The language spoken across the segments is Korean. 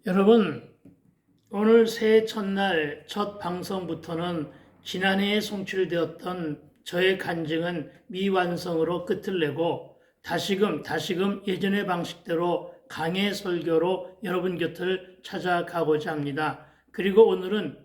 여러분, 오늘 새해 첫날 첫 방송부터는 지난해에 송출되었던 저의 간증은 미완성으로 끝을 내고 다시금 예전의 방식대로 강해 설교로 여러분 곁을 찾아가고자 합니다. 그리고 오늘은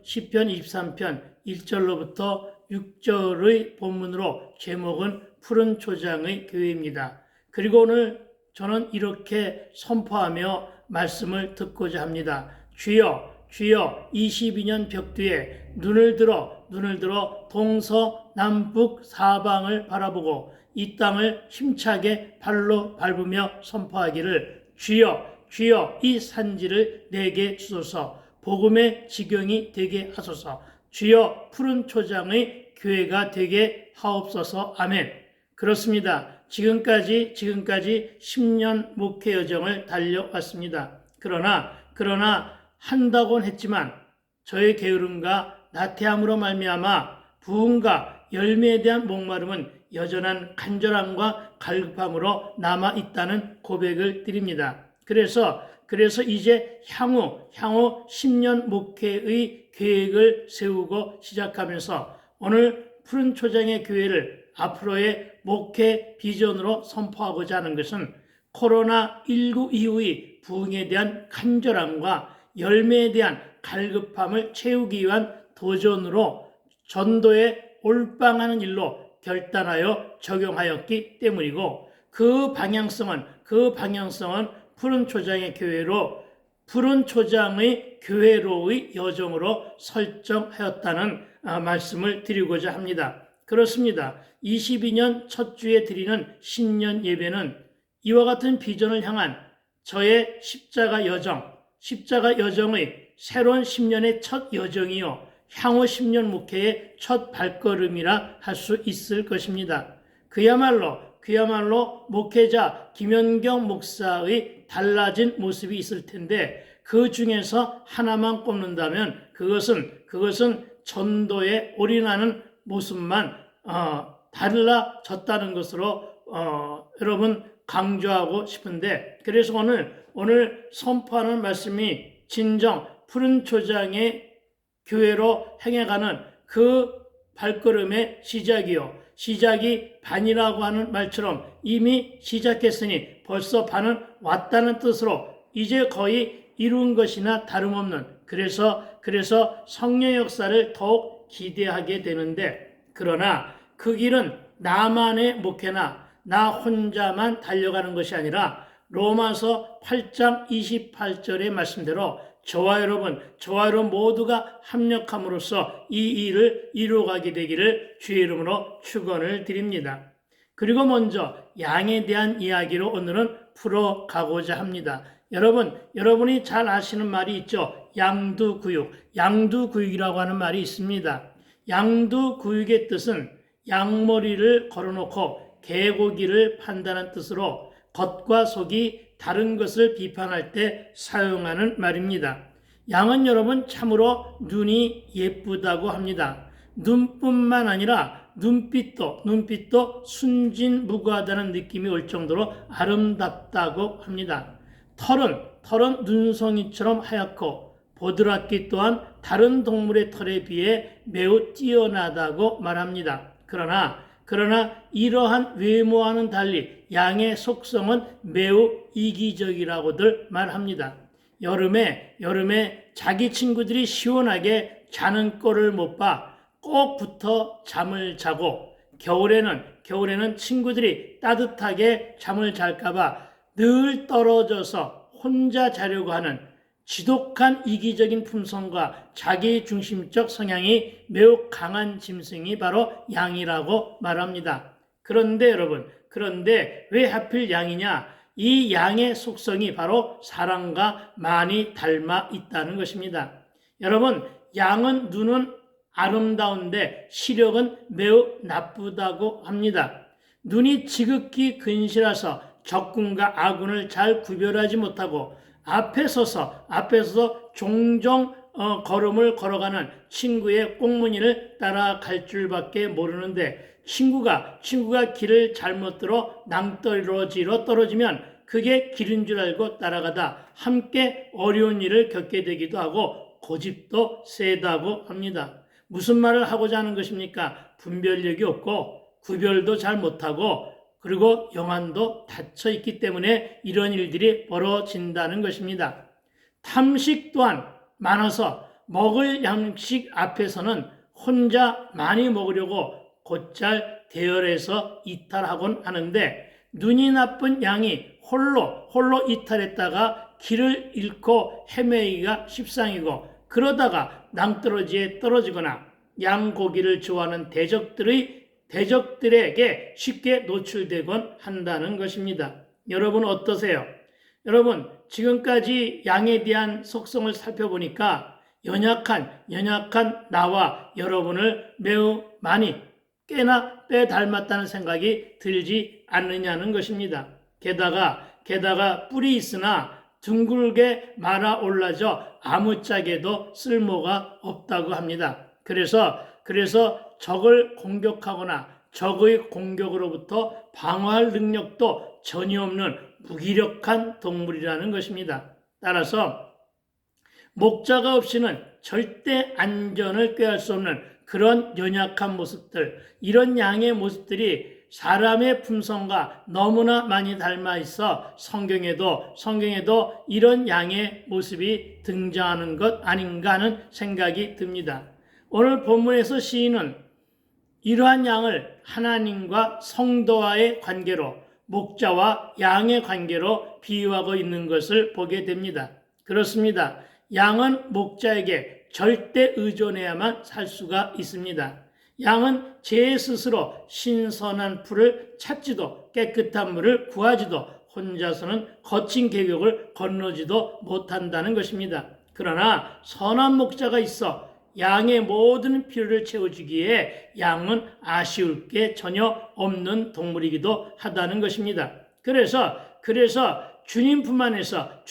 시편 23편 1절로부터 6절의 본문으로 제목은 푸른 초장의 교회입니다. 그리고 오늘 저는 이렇게 선포하며 말씀을 듣고자 합니다. 주여 22년 벽뒤에 눈을 들어 동서남북 사방을 바라보고 이 땅을 힘차게 발로 밟으며 선포하기를 주여 이 산지를 내게 주소서, 복음의 지경이 되게 하소서, 주여 푸른 초장의 교회가 되게 하옵소서. 아멘. 그렇습니다. 지금까지 10년 목회 여정을 달려왔습니다. 그러나 한다곤 했지만 저의 게으름과 나태함으로 말미암아 부흥과 열매에 대한 목마름은 여전한 간절함과 갈급함으로 남아있다는 고백을 드립니다. 그래서 이제 향후 10년 목회의 계획을 세우고 시작하면서 오늘 푸른 초장의 교회를 앞으로의 목회 비전으로 선포하고자 하는 것은 코로나19 이후의 부흥에 대한 간절함과 열매에 대한 갈급함을 채우기 위한 도전으로 전도에 올빵하는 일로 결단하여 적용하였기 때문이고, 그 방향성은 푸른 초장의 교회로의 여정으로 설정하였다는 말씀을 드리고자 합니다. 그렇습니다. 22년 첫 주에 드리는 신년 예배는 이와 같은 비전을 향한 저의 십자가 여정의 새로운 10년의 첫 여정이요, 향후 10년 목회의 첫 발걸음이라 할 수 있을 것입니다. 그야말로 목회자 김연경 목사의 달라진 모습이 있을 텐데, 그 중에서 하나만 꼽는다면 그것은 전도에 올인하는 모습만 달라졌다는 것으로 여러분 강조하고 싶은데, 그래서 오늘 선포하는 말씀이 진정 푸른 초장의 교회로 행해가는 그 발걸음의 시작이 반이라고 하는 말처럼 이미 시작했으니 벌써 반은 왔다는 뜻으로 이제 거의 이룬 것이나 다름없는, 그래서 성령 역사를 더욱 기대하게 되는데, 그러나 그 길은 나만의 목회나 나 혼자만 달려가는 것이 아니라 로마서 8장 28절의 말씀대로 저와 여러분 모두가 합력함으로써 이 일을 이루어가게 되기를 주의 이름으로 축원을 드립니다. 그리고 먼저 양에 대한 이야기로 오늘은 풀어가고자 합니다. 여러분이 잘 아시는 말이 있죠. 양두구육이라고 하는 말이 있습니다. 양두구육의 뜻은 양머리를 걸어놓고 개고기를 판다는 뜻으로 겉과 속이 다른 것을 비판할 때 사용하는 말입니다. 양은 여러분 참으로 눈이 예쁘다고 합니다. 눈뿐만 아니라 눈빛도 순진무구하다는 느낌이 올 정도로 아름답다고 합니다. 털은 눈송이처럼 하얗고 보드랍기 또한 다른 동물의 털에 비해 매우 뛰어나다고 말합니다. 그러나 이러한 외모와는 달리 양의 속성은 매우 이기적이라고들 말합니다. 여름에 자기 친구들이 시원하게 자는 꼴을 못 봐 꼭 붙어 잠을 자고, 겨울에는 친구들이 따뜻하게 잠을 잘까봐 늘 떨어져서 혼자 자려고 하는 지독한 이기적인 품성과 자기중심적 성향이 매우 강한 짐승이 바로 양이라고 말합니다. 그런데 여러분, 왜 하필 양이냐? 이 양의 속성이 바로 사람과 많이 닮아 있다는 것입니다. 여러분, 양은 눈은 아름다운데 시력은 매우 나쁘다고 합니다. 눈이 지극히 근실해서 적군과 아군을 잘 구별하지 못하고 앞에 서서 종종 걸음을 걸어가는 친구의 꽁무니를 따라갈 줄밖에 모르는데, 친구가 길을 잘못 들어 낭떠러지로 떨어지면 그게 길인 줄 알고 따라가다 함께 어려운 일을 겪게 되기도 하고 고집도 세다고 합니다. 무슨 말을 하고자 하는 것입니까? 분별력이 없고 구별도 잘 못하고 그리고 영안도 닫혀 있기 때문에 이런 일들이 벌어진다는 것입니다. 탐식 또한 많아서 먹을 양식 앞에서는 혼자 많이 먹으려고 곧잘 대열해서 이탈하곤 하는데 눈이 나쁜 양이 홀로 이탈했다가 길을 잃고 헤매기가 십상이고 그러다가 낭떠러지에 떨어지거나 양고기를 좋아하는 대적들에게 쉽게 노출되곤 한다는 것입니다. 여러분 어떠세요? 여러분 지금까지 양에 대한 속성을 살펴보니까 연약한 나와 여러분을 매우 많이 꽤나 빼닮았다는 생각이 들지 않느냐는 것입니다. 게다가 뿔이 있으나 둥글게 말아 올라져 아무짝에도 쓸모가 없다고 합니다. 그래서 적을 공격하거나 적의 공격으로부터 방어할 능력도 전혀 없는 무기력한 동물이라는 것입니다. 따라서 목자가 없이는 절대 안전을 꾀할 수 없는 그런 연약한 모습들, 이런 양의 모습들이 사람의 품성과 너무나 많이 닮아 있어 성경에도 이런 양의 모습이 등장하는 것 아닌가 하는 생각이 듭니다. 오늘 본문에서 시인은 이러한 양을 하나님과 성도와의 관계로, 목자와 양의 관계로 비유하고 있는 것을 보게 됩니다. 그렇습니다. 양은 목자에게 절대 의존해야만 살 수가 있습니다. 양은 제 스스로 신선한 풀을 찾지도 깨끗한 물을 구하지도 혼자서는 거친 계곡을 건너지도 못한다는 것입니다. 그러나 선한 목자가 있어 양의 모든 필요를 채워주기에 양은 아쉬울 게 전혀 없는 동물이기도 하다는 것입니다. 그래서 주님 품 안에서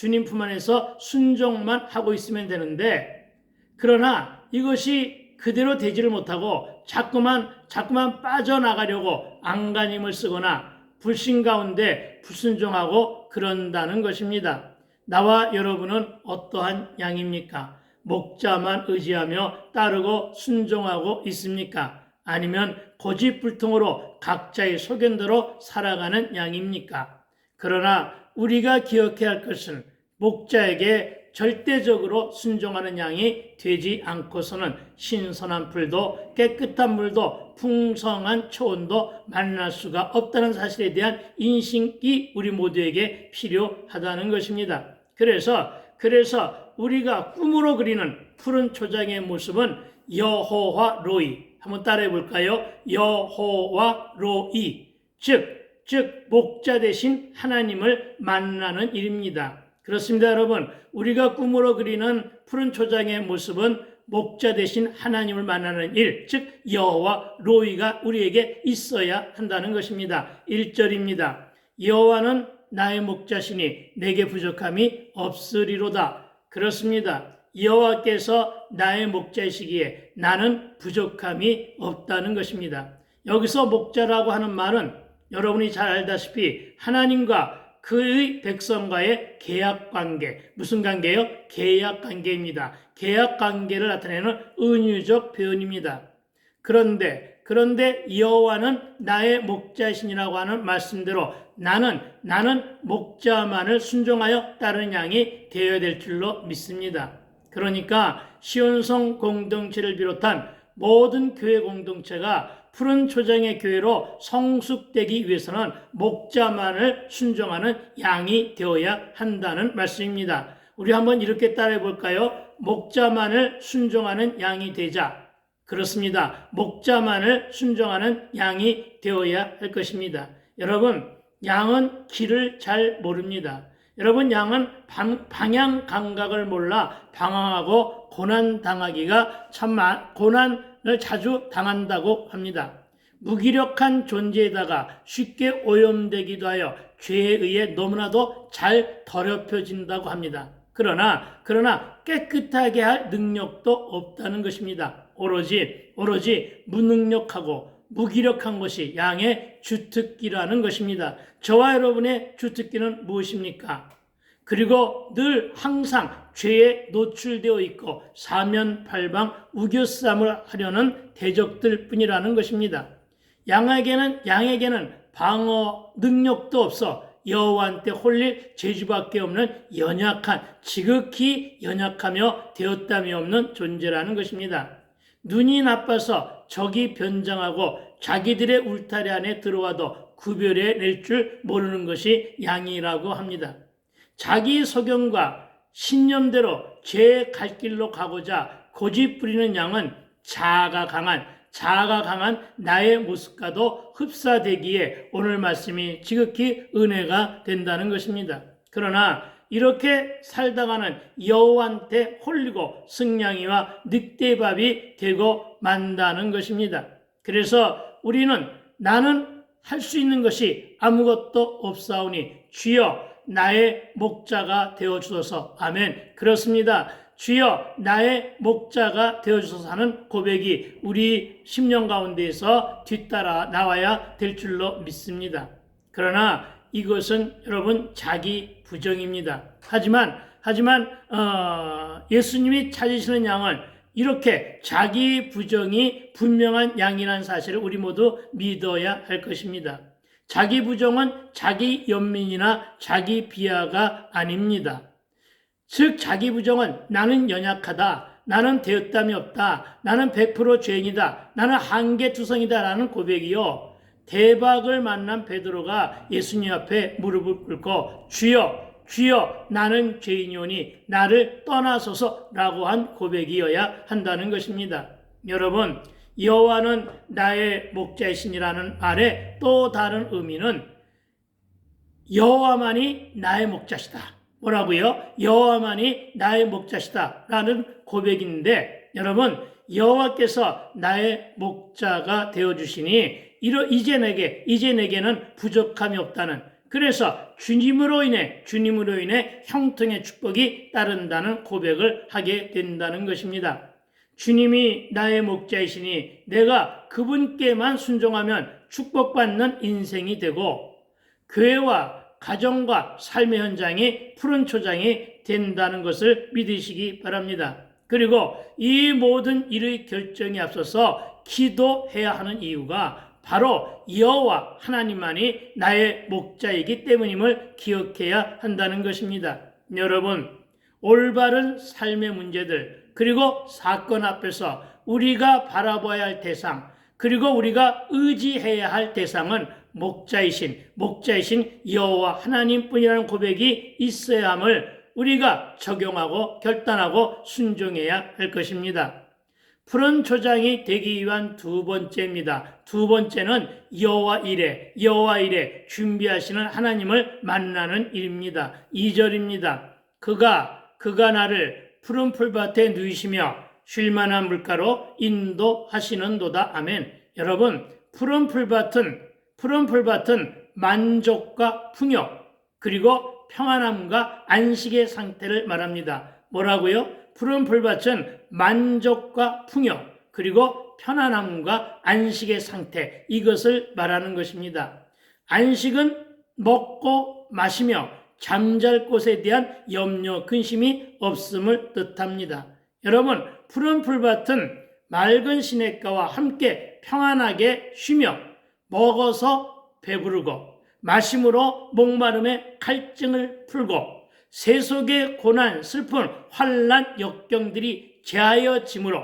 순종만 하고 있으면 되는데, 그러나 이것이 그대로 되지를 못하고 자꾸만 빠져나가려고 안간힘을 쓰거나 불신 가운데 불순종하고 그런다는 것입니다. 나와 여러분은 어떠한 양입니까? 목자만 의지하며 따르고 순종하고 있습니까? 아니면 고집불통으로 각자의 소견대로 살아가는 양입니까? 그러나 우리가 기억해야 할 것은 목자에게 절대적으로 순종하는 양이 되지 않고서는 신선한 풀도 깨끗한 물도 풍성한 초원도 만날 수가 없다는 사실에 대한 인식이 우리 모두에게 필요하다는 것입니다. 그래서 우리가 꿈으로 그리는 푸른 초장의 모습은 여호와 로이, 한번 따라해 볼까요? 여호와 로이, 즉 목자 대신 하나님을 만나는 일입니다. 그렇습니다, 여러분. 우리가 꿈으로 그리는 푸른 초장의 모습은 목자 대신 하나님을 만나는 일, 즉 여호와 로이가 우리에게 있어야 한다는 것입니다. 1절입니다. 여호와는 나의 목자시니 내게 부족함이 없으리로다. 그렇습니다. 여호와께서 나의 목자이시기에 나는 부족함이 없다는 것입니다. 여기서 목자라고 하는 말은 여러분이 잘 알다시피 하나님과 그의 백성과의 계약관계, 무슨 관계요? 계약관계입니다. 계약관계를 나타내는 은유적 표현입니다. 그런데 여호와는 나의 목자이시니라고 하는 말씀대로 나는 목자만을 순종하여 따르는 양이 되어야 될 줄로 믿습니다. 그러니까 시온성 공동체를 비롯한 모든 교회 공동체가 푸른 초장의 교회로 성숙되기 위해서는 목자만을 순종하는 양이 되어야 한다는 말씀입니다. 우리 한번 이렇게 따라해 볼까요? 목자만을 순종하는 양이 되자. 그렇습니다. 목자만을 순종하는 양이 되어야 할 것입니다. 여러분, 양은 길을 잘 모릅니다. 여러분, 양은 방향 감각을 몰라 방황하고 고난을 자주 당한다고 합니다. 무기력한 존재에다가 쉽게 오염되기도 하여 죄에 의해 너무나도 잘 더럽혀진다고 합니다. 그러나 깨끗하게 할 능력도 없다는 것입니다. 오로지 무능력하고 무기력한 것이 양의 주특기라는 것입니다. 저와 여러분의 주특기는 무엇입니까? 그리고 늘 항상 죄에 노출되어 있고 사면팔방 우겨쌈을 하려는 대적들 뿐이라는 것입니다. 양에게는 방어 능력도 없어 여호와한테 홀릴 재주밖에 없는 연약한, 지극히 연약하며 되었담이 없는 존재라는 것입니다. 눈이 나빠서 적이 변장하고 자기들의 울타리 안에 들어와도 구별해 낼 줄 모르는 것이 양이라고 합니다. 자기 소견과 신념대로 죄의 갈 길로 가고자 고집 부리는 양은 자아가 강한 나의 모습과도 흡사되기에 오늘 말씀이 지극히 은혜가 된다는 것입니다. 그러나 이렇게 살다가는 여호와한테 홀리고 승냥이와 늑대밥이 되고 만다는 것입니다. 그래서 우리는 나는 할 수 있는 것이 아무것도 없사오니 주여 나의 목자가 되어주소서. 아멘. 그렇습니다. 주여 나의 목자가 되어주소서 하는 고백이 우리 심령 가운데에서 뒤따라 나와야 될 줄로 믿습니다. 그러나 이것은 여러분 자기 부정입니다. 하지만 예수님이 찾으시는 양은 이렇게 자기 부정이 분명한 양이라는 사실을 우리 모두 믿어야 할 것입니다. 자기 부정은 자기 연민이나 자기 비하가 아닙니다. 즉 자기 부정은 나는 연약하다, 나는 되었담이 없다, 나는 100% 죄인이다, 나는 한계투성이다 라는 고백이요. 대박을 만난 베드로가 예수님 앞에 무릎을 꿇고 주여 나는 죄인이오니 나를 떠나소서라고 한 고백이어야 한다는 것입니다. 여러분, 여호와는 나의 목자이시니라는 말의 또 다른 의미는 여호와만이 나의 목자시다. 뭐라고요? 여호와만이 나의 목자시다 라는 고백인데, 여러분, 여호와께서 나의 목자가 되어주시니 이제 내게는 부족함이 없다는, 그래서 주님으로 인해 형통의 축복이 따른다는 고백을 하게 된다는 것입니다. 주님이 나의 목자이시니 내가 그분께만 순종하면 축복받는 인생이 되고 교회와 가정과 삶의 현장이 푸른 초장이 된다는 것을 믿으시기 바랍니다. 그리고 이 모든 일의 결정에 앞서서 기도해야 하는 이유가 바로 여호와 하나님만이 나의 목자이기 때문임을 기억해야 한다는 것입니다. 여러분, 올바른 삶의 문제들 그리고 사건 앞에서 우리가 바라봐야 할 대상 그리고 우리가 의지해야 할 대상은 목자이신 여호와 하나님뿐이라는 고백이 있어야 함을 우리가 적용하고 결단하고 순종해야 할 것입니다. 푸른 초장이 되기 위한 두 번째입니다. 두 번째는 여호와 일에 준비하시는 하나님을 만나는 일입니다. 2절입니다. 그가 나를 푸른 풀밭에 누이시며 쉴만한 물가로 인도하시는도다. 아멘. 여러분, 푸른 풀밭은 만족과 풍요 그리고 평안함과 안식의 상태를 말합니다. 뭐라고요? 푸른 풀밭은 만족과 풍요 그리고 편안함과 안식의 상태, 이것을 말하는 것입니다. 안식은 먹고 마시며 잠잘 곳에 대한 염려, 근심이 없음을 뜻합니다. 여러분, 푸른 풀밭은 맑은 시냇가와 함께 평안하게 쉬며 먹어서 배부르고 마심으로 목마름의 갈증을 풀고 세속의 고난, 슬픔, 환난, 역경들이 제하여짐으로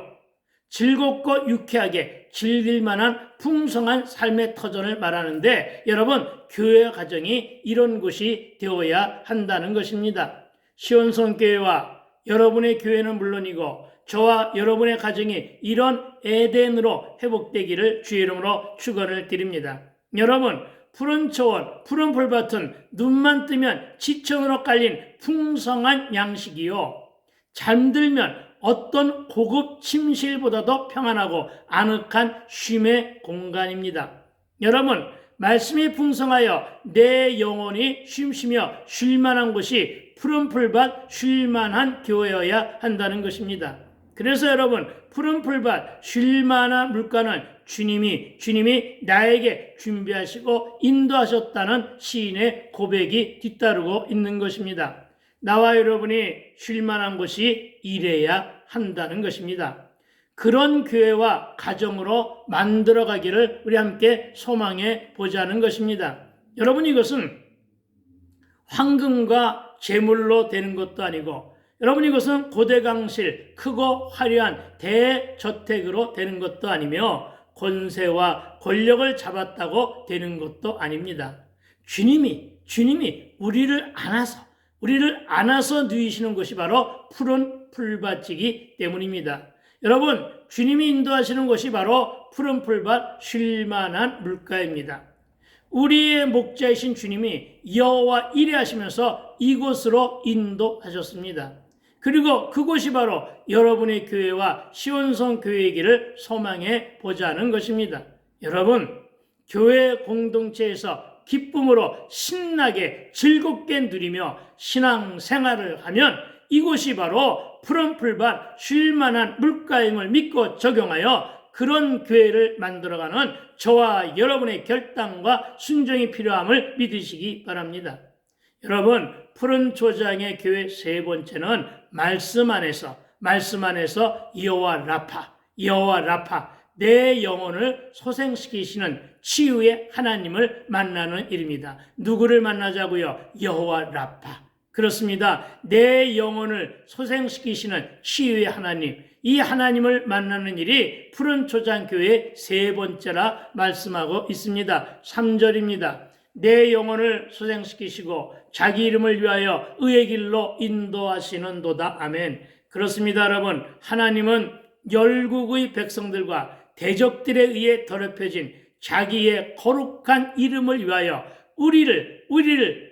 즐겁고 유쾌하게 즐길 만한 풍성한 삶의 터전을 말하는데, 여러분, 교회 가정이 이런 곳이 되어야 한다는 것입니다. 시온성교회와 여러분의 교회는 물론이고 저와 여러분의 가정이 이런 에덴으로 회복되기를 주의 이름으로 축원을 드립니다. 여러분, 푸른 초원, 푸른 풀밭은 눈만 뜨면 지천으로 깔린 풍성한 양식이요, 잠들면 어떤 고급 침실보다도 평안하고 아늑한 쉼의 공간입니다. 여러분, 말씀이 풍성하여 내 영혼이 쉼쉬며 쉴만한 곳이 푸른 풀밭 쉴만한 교회여야 한다는 것입니다. 그래서 여러분, 푸른 풀밭 쉴 만한 물가는 주님이 나에게 준비하시고 인도하셨다는 시인의 고백이 뒤따르고 있는 것입니다. 나와 여러분이 쉴 만한 곳이 이래야 한다는 것입니다. 그런 교회와 가정으로 만들어가기를 우리 함께 소망해 보자는 것입니다. 여러분, 이것은 황금과 재물로 되는 것도 아니고, 여러분, 이것은 고대강실 크고 화려한 대저택으로 되는 것도 아니며 권세와 권력을 잡았다고 되는 것도 아닙니다. 주님이 우리를 안아서 누이시는 것이 바로 푸른 풀밭이기 때문입니다. 여러분, 주님이 인도하시는 곳이 바로 푸른 풀밭 쉴만한 물가입니다. 우리의 목자이신 주님이 여호와 이레 하시면서 이곳으로 인도하셨습니다. 그리고 그곳이 바로 여러분의 교회와 시온성 교회이기를 소망해 보자는 것입니다. 여러분, 교회 공동체에서 기쁨으로 신나게 즐겁게 누리며 신앙생활을 하면 이곳이 바로 푸른 풀밭 쉴만한 물가임을 믿고 적용하여 그런 교회를 만들어가는 저와 여러분의 결단과 순종이 필요함을 믿으시기 바랍니다. 여러분, 푸른 초장의 교회 세 번째는 말씀 안에서 여호와 라파, 내 영혼을 소생시키시는 치유의 하나님을 만나는 일입니다. 누구를 만나자고요? 여호와 라파. 그렇습니다. 내 영혼을 소생시키시는 치유의 하나님, 이 하나님을 만나는 일이 푸른 초장교회의 세 번째라 말씀하고 있습니다. 3절입니다. 내 영혼을 소생시키시고 자기 이름을 위하여 의의 길로 인도하시는도다. 아멘. 그렇습니다, 여러분. 하나님은 열국의 백성들과 대적들에 의해 더럽혀진 자기의 거룩한 이름을 위하여 우리를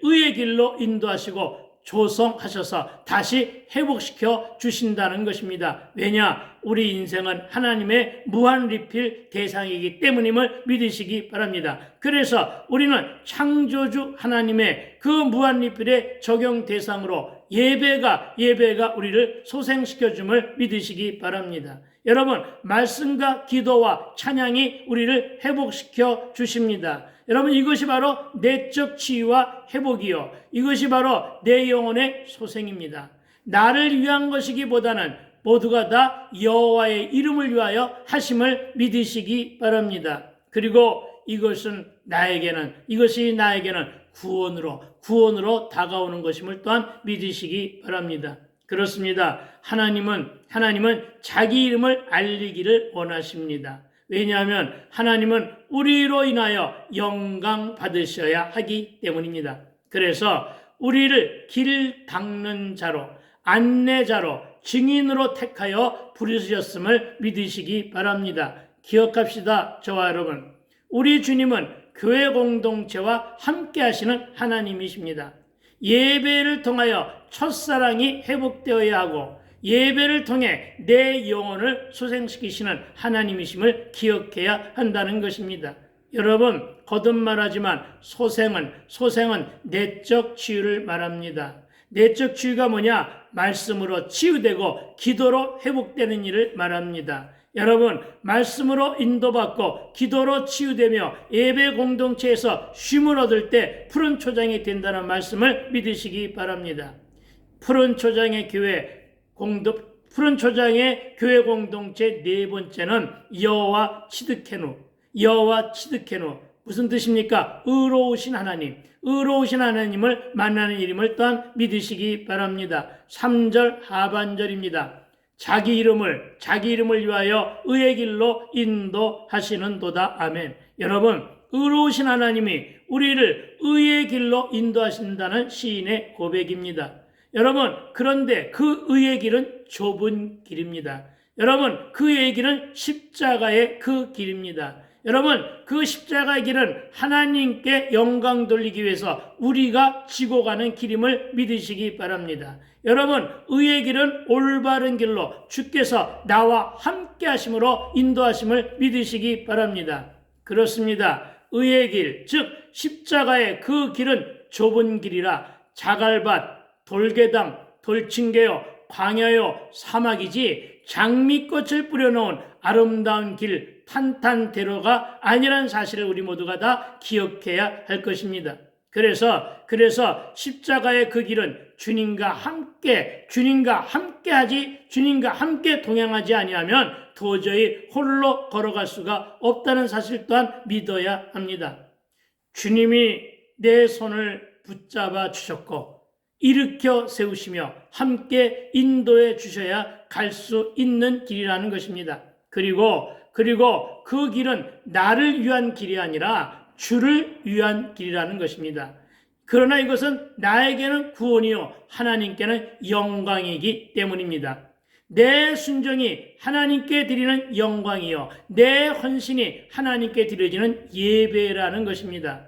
의의 길로 인도하시고 조성하셔서 다시 회복시켜 주신다는 것입니다. 왜냐? 우리 인생은 하나님의 무한 리필 대상이기 때문임을 믿으시기 바랍니다. 그래서 우리는 창조주 하나님의 그 무한 리필의 적용 대상으로 예배가 우리를 소생시켜 줌을 믿으시기 바랍니다. 여러분, 말씀과 기도와 찬양이 우리를 회복시켜 주십니다. 여러분, 이것이 바로 내적 치유와 회복이요, 이것이 바로 내 영혼의 소생입니다. 나를 위한 것이기보다는 모두가 다 여호와의 이름을 위하여 하심을 믿으시기 바랍니다. 그리고 이것이 나에게는 구원으로 다가오는 것임을 또한 믿으시기 바랍니다. 그렇습니다. 하나님은 자기 이름을 알리기를 원하십니다. 왜냐하면 하나님은 우리로 인하여 영광 받으셔야 하기 때문입니다. 그래서 우리를 길 닦는 자로, 안내자로, 증인으로 택하여 부르셨음을 믿으시기 바랍니다. 기억합시다, 저와 여러분. 우리 주님은 교회 공동체와 함께 하시는 하나님이십니다. 예배를 통하여 첫사랑이 회복되어야 하고 예배를 통해 내 영혼을 소생시키시는 하나님이심을 기억해야 한다는 것입니다. 여러분, 거듭 말하지만 소생은 내적 치유를 말합니다. 내적 치유가 뭐냐? 말씀으로 치유되고 기도로 회복되는 일을 말합니다. 여러분, 말씀으로 인도받고 기도로 치유되며 예배 공동체에서 쉼을 얻을 때 푸른 초장이 된다는 말씀을 믿으시기 바랍니다. 푸른 초장의 교회 공동체 네 번째는 여호와 치드케누. 무슨 뜻입니까? 의로우신 하나님을 만나는 일임을 또한 믿으시기 바랍니다. 3절 하반절입니다. 자기 이름을 위하여 의의 길로 인도하시는도다. 아멘. 여러분, 의로우신 하나님이 우리를 의의 길로 인도하신다는 시인의 고백입니다. 여러분, 그런데 그 의의 길은 좁은 길입니다. 여러분, 그 의의 길은 십자가의 그 길입니다. 여러분, 그 십자가의 길은 하나님께 영광 돌리기 위해서 우리가 지고 가는 길임을 믿으시기 바랍니다. 여러분, 의의 길은 올바른 길로 주께서 나와 함께 하심으로 인도하심을 믿으시기 바랍니다. 그렇습니다. 의의 길, 즉 십자가의 그 길은 좁은 길이라 자갈밭, 돌계당, 돌층계요, 광야요 사막이지 장미꽃을 뿌려놓은 아름다운 길 탄탄대로가 아니란 사실을 우리 모두가 다 기억해야 할 것입니다. 그래서 십자가의 그 길은 주님과 함께 동행하지 아니하면 도저히 홀로 걸어갈 수가 없다는 사실 또한 믿어야 합니다. 주님이 내 손을 붙잡아 주셨고 일으켜 세우시며 함께 인도해 주셔야 갈 수 있는 길이라는 것입니다. 그리고 그 길은 나를 위한 길이 아니라 주를 위한 길이라는 것입니다. 그러나 이것은 나에게는 구원이요 하나님께는 영광이기 때문입니다. 내 순종이 하나님께 드리는 영광이요 내 헌신이 하나님께 드려지는 예배라는 것입니다.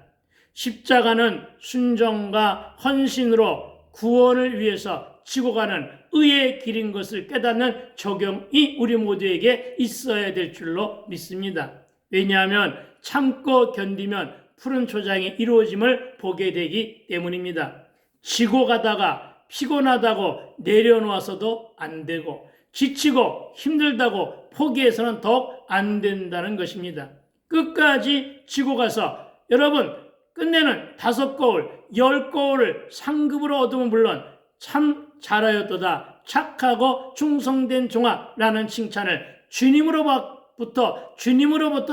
십자가는 순종과 헌신으로 구원을 위해서 지고 가는 의의 길인 것을 깨닫는 적용이 우리 모두에게 있어야 될 줄로 믿습니다. 왜냐하면 참고 견디면 푸른 초장이 이루어짐을 보게 되기 때문입니다. 지고 가다가 피곤하다고 내려놓아서도 안 되고 지치고 힘들다고 포기해서는 더욱 안 된다는 것입니다. 끝까지 지고 가서 여러분 끝내는 5거울, 10거울을 상급으로 얻으면 물론 참 잘하였도다 착하고 충성된 종아라는 칭찬을 주님으로부터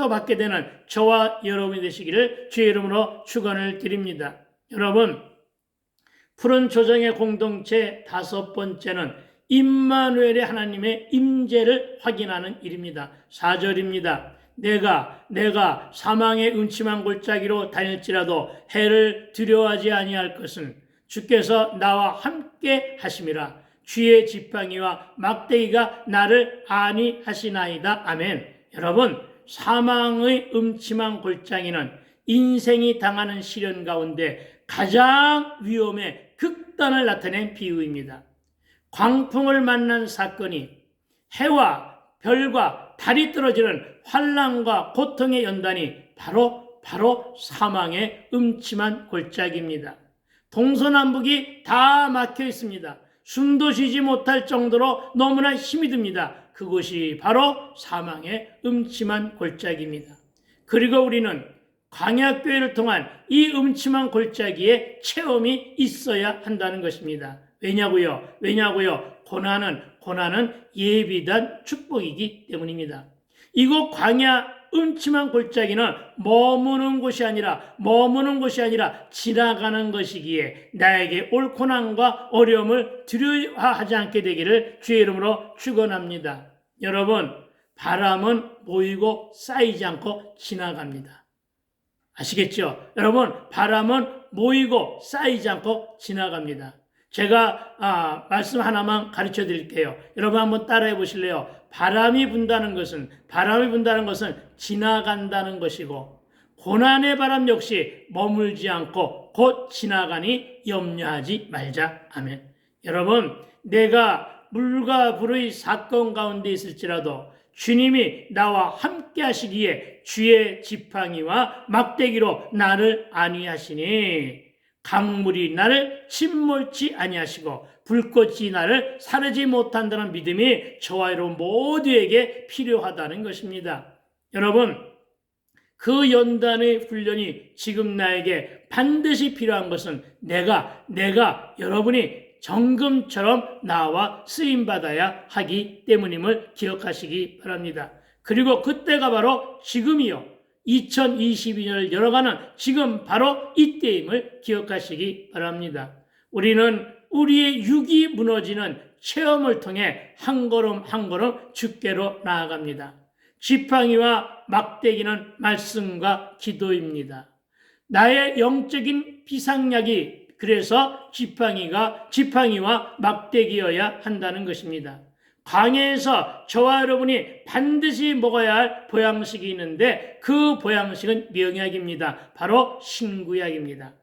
받게 되는 저와 여러분이 되시기를 주의 이름으로 축원을 드립니다. 여러분 푸른 초장의 공동체 5번째는 임마누엘의 하나님의 임재를 확인하는 일입니다. 4절입니다. 내가 사망의 음침한 골짜기로 다닐지라도 해를 두려워하지 아니할 것은 주께서 나와 함께 하심이라. 주의 지팡이와 막대기가 나를 안위하시나이다. 아멘. 여러분 사망의 음침한 골짜기는 인생이 당하는 시련 가운데 가장 위험의 극단을 나타낸 비유입니다. 광풍을 만난 사건이 해와 별과 달이 떨어지는 환난과 고통의 연단이 바로 사망의 음침한 골짜기입니다. 동서남북이 다 막혀 있습니다. 숨도 쉬지 못할 정도로 너무나 힘이 듭니다. 그것이 바로 사망의 음침한 골짜기입니다. 그리고 우리는 광야교회를 통한 이 음침한 골짜기에 체험이 있어야 한다는 것입니다. 왜냐고요? 고난은 예비단 축복이기 때문입니다. 이곳 광야 음침한 골짜기는 머무는 곳이 아니라 지나가는 것이기에 나에게 올 고난과 어려움을 두려워하지 않게 되기를 주의 이름으로 축원합니다. 여러분, 바람은 모이고 쌓이지 않고 지나갑니다. 아시겠죠? 여러분, 바람은 모이고 쌓이지 않고 지나갑니다. 제가 말씀 하나만 가르쳐 드릴게요. 여러분 한번 따라해 보실래요? 바람이 분다는 것은 지나간다는 것이고 고난의 바람 역시 머물지 않고 곧 지나가니 염려하지 말자. 아멘. 여러분, 내가 물과 불의 사건 가운데 있을지라도 주님이 나와 함께 하시기에 주의 지팡이와 막대기로 나를 안위하시니 강물이 나를 침몰치 아니하시고 불꽃이 나를 사르지 못한다는 믿음이 저와 여러분 모두에게 필요하다는 것입니다. 여러분, 그 연단의 훈련이 지금 나에게 반드시 필요한 것은 내가 여러분이 정금처럼 나와 쓰임받아야 하기 때문임을 기억하시기 바랍니다. 그리고 그때가 바로 지금이요. 2022년을 열어가는 지금 바로 이때임을 기억하시기 바랍니다. 우리는 우리의 육이 무너지는 체험을 통해 한 걸음 한 걸음 주께로 나아갑니다. 지팡이와 막대기는 말씀과 기도입니다. 나의 영적인 비상약이 그래서 지팡이와 막대기여야 한다는 것입니다. 광야에서 저와 여러분이 반드시 먹어야 할 보양식이 있는데 그 보양식은 명약입니다. 바로 신구약입니다.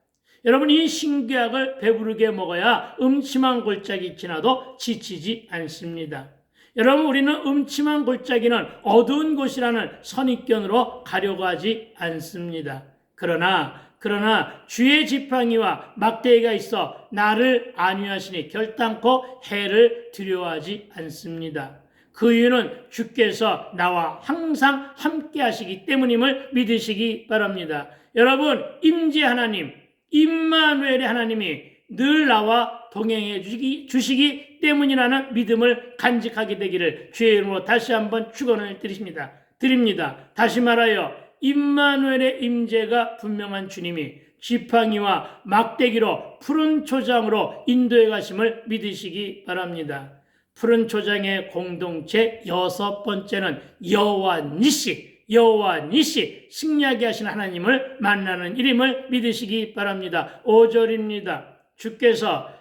여러분, 이 신구약을 배부르게 먹어야 음침한 골짜기 지나도 지치지 않습니다. 여러분, 우리는 음침한 골짜기는 어두운 곳이라는 선입견으로 가려고 하지 않습니다. 그러나 그러나 주의 지팡이와 막대기가 있어 나를 안위하시니 결단코 해를 두려워하지 않습니다. 그 이유는 주께서 나와 항상 함께 하시기 때문임을 믿으시기 바랍니다. 여러분, 임재 하나님, 임마누엘의 하나님이 늘 나와 동행해 주시기 때문이라는 믿음을 간직하게 되기를 주의 이름으로 다시 한번 축원을 드립니다. 다시 말하여 임마누엘의 임재가 분명한 주님이 지팡이와 막대기로 푸른 초장으로 인도해 가심을 믿으시기 바랍니다. 푸른 초장의 공동체 6번째는 여호와 니시 승리하게 하신 하나님을 만나는 일임을 믿으시기 바랍니다. 5절입니다.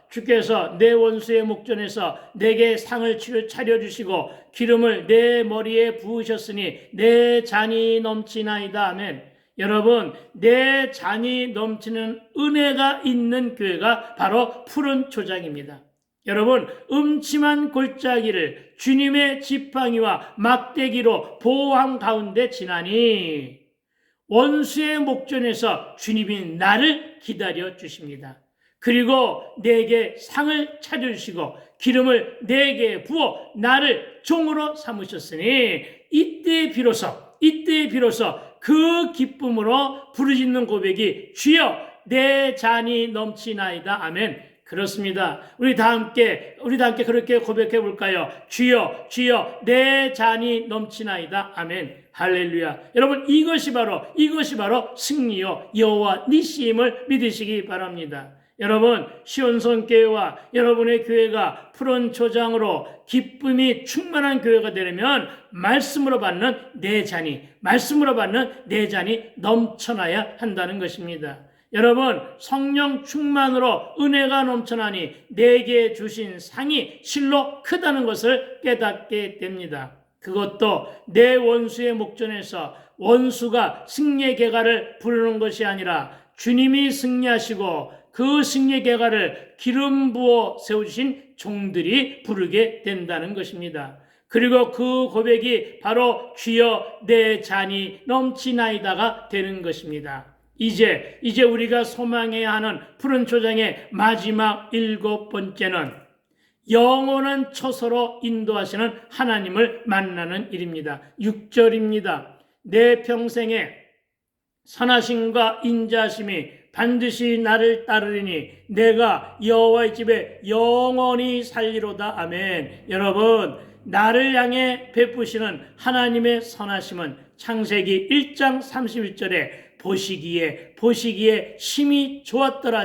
주께서 내 원수의 목전에서 내게 상을 차려주시고 기름을 내 머리에 부으셨으니 내 잔이 넘치나이다. 아멘. 여러분, 내 잔이 넘치는 은혜가 있는 교회가 바로 푸른 초장입니다. 여러분, 음침한 골짜기를 주님의 지팡이와 막대기로 보호함 가운데 지나니 원수의 목전에서 주님이 나를 기다려 주십니다. 그리고 내게 상을 차려주시고 기름을 내게 부어 나를 종으로 삼으셨으니 이때 비로소 그 기쁨으로 부르짖는 고백이 주여 내 잔이 넘치나이다. 아멘. 그렇습니다. 우리 다 함께 그렇게 고백해 볼까요? 주여 내 잔이 넘치나이다. 아멘. 할렐루야. 여러분, 이것이 바로 승리요 여호와 니시임을 믿으시기 바랍니다. 여러분, 시온성 교회와 여러분의 교회가 푸른 초장으로 기쁨이 충만한 교회가 되려면 말씀으로 받는 내 잔이 넘쳐나야 한다는 것입니다. 여러분, 성령 충만으로 은혜가 넘쳐나니 내게 주신 상이 실로 크다는 것을 깨닫게 됩니다. 그것도 내 원수의 목전에서 원수가 승리의 계가를 부르는 것이 아니라 주님이 승리하시고 그 승리의 계가를 기름 부어 세우신 종들이 부르게 된다는 것입니다. 그리고 그 고백이 바로 주여 내 잔이 넘치나이다가 되는 것입니다. 이제 우리가 소망해야 하는 푸른 초장의 마지막 7번째는 영원한 처소로 인도하시는 하나님을 만나는 일입니다. 6절입니다. 내 평생에 선하심과 인자하심이 반드시 나를 따르리니 내가 여호와의 집에 영원히 살리로다. 아멘. 여러분, 나를 향해 베푸시는 하나님의 선하심은 창세기 1장 31절에 보시기에 심히 좋았더라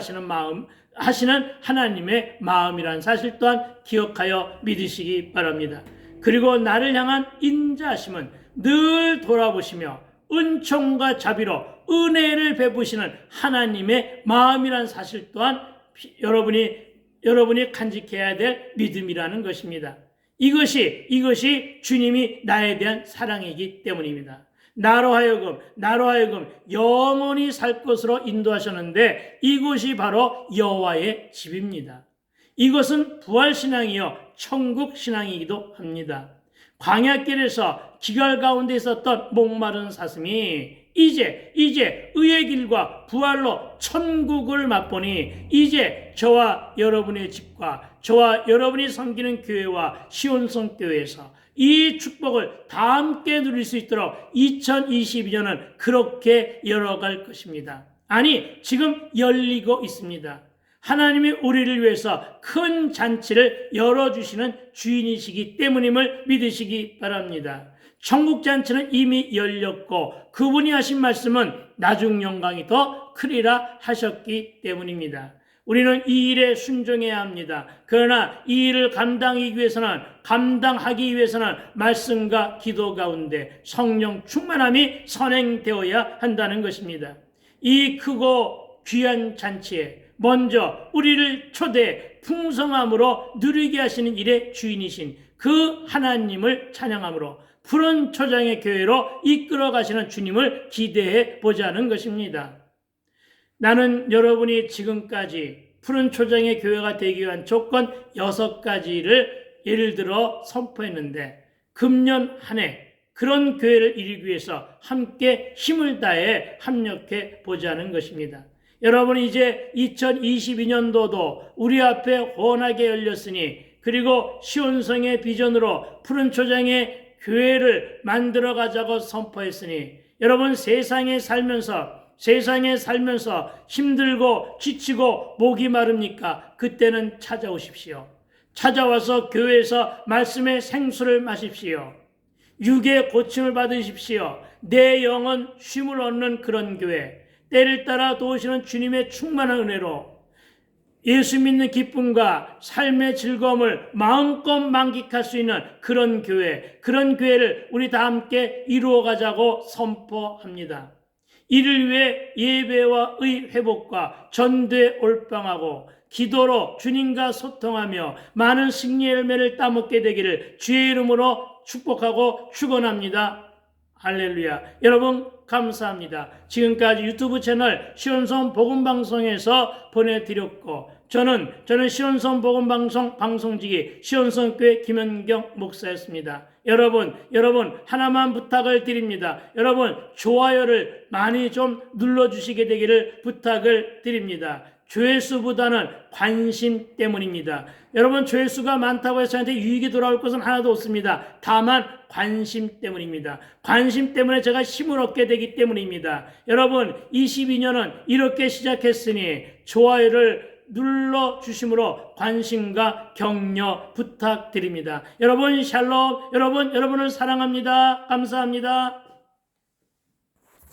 하시는 하나님의 마음이란 사실 또한 기억하여 믿으시기 바랍니다. 그리고 나를 향한 인자하심은 늘 돌아보시며 은총과 자비로 은혜를 베푸시는 하나님의 마음이란 사실 또한 여러분이 간직해야 될 믿음이라는 것입니다. 이것이 주님이 나에 대한 사랑이기 때문입니다. 나로 하여금 영원히 살 것으로 인도하셨는데 이곳이 바로 여호와의 집입니다. 이것은 부활신앙이요 천국신앙이기도 합니다. 광야길에서 기갈 가운데 있었던 목마른 사슴이 이제 의의 길과 부활로 천국을 맛보니 이제 저와 여러분의 집과 저와 여러분이 섬기는 교회와 시온성 교회에서 이 축복을 다 함께 누릴 수 있도록 2022년은 그렇게 열어갈 것입니다. 아니, 지금 열리고 있습니다. 하나님이 우리를 위해서 큰 잔치를 열어주시는 주인이시기 때문임을 믿으시기 바랍니다. 천국 잔치는 이미 열렸고 그분이 하신 말씀은 나중 영광이 더 크리라 하셨기 때문입니다. 우리는 이 일에 순종해야 합니다. 그러나 이 일을 감당하기 위해서는 말씀과 기도 가운데 성령 충만함이 선행되어야 한다는 것입니다. 이 크고 귀한 잔치에 먼저 우리를 초대해 풍성함으로 누리게 하시는 일의 주인이신 그 하나님을 찬양함으로 푸른 초장의 교회로 이끌어 가시는 주님을 기대해 보자는 것입니다. 나는 여러분이 지금까지 푸른 초장의 교회가 되기 위한 조건 6가지를 예를 들어 선포했는데 금년 한 해 그런 교회를 이루기 위해서 함께 힘을 다해 협력해 보자는 것입니다. 여러분, 이제 2022년도도 우리 앞에 훤하게 열렸으니, 그리고 시온성의 비전으로 푸른 초장의 교회를 만들어 가자고 선포했으니, 여러분, 세상에 살면서 힘들고 지치고 목이 마릅니까? 그때는 찾아오십시오. 찾아와서 교회에서 말씀의 생수를 마십시오. 육의 고침을 받으십시오. 내 영은 쉼을 얻는 그런 교회, 때를 따라 도우시는 주님의 충만한 은혜로 예수 믿는 기쁨과 삶의 즐거움을 마음껏 만끽할 수 있는 그런 교회, 그런 교회를 우리 다 함께 이루어가자고 선포합니다. 이를 위해 예배와의 회복과 전도에 올빵하고 기도로 주님과 소통하며 많은 승리의 열매를 따먹게 되기를 주의 이름으로 축복하고 축원합니다. 할렐루야. 여러분, 감사합니다. 지금까지 유튜브 채널 시온성 복음방송에서 보내드렸고, 저는 시온성 복음방송 방송직이 시온성교회 김현경 목사였습니다. 여러분 하나만 부탁을 드립니다. 여러분, 좋아요를 많이 좀 눌러주시게 되기를 부탁을 드립니다. 조회수보다는 관심 때문입니다. 여러분, 조회수가 많다고 해서 저한테 유익이 돌아올 것은 하나도 없습니다. 다만 관심 때문입니다. 관심 때문에 제가 힘을 얻게 되기 때문입니다. 여러분, 22년은 이렇게 시작했으니 좋아요를 눌러주심으로 관심과 격려 부탁드립니다. 여러분, 샬롬. 여러분을 사랑합니다. 감사합니다.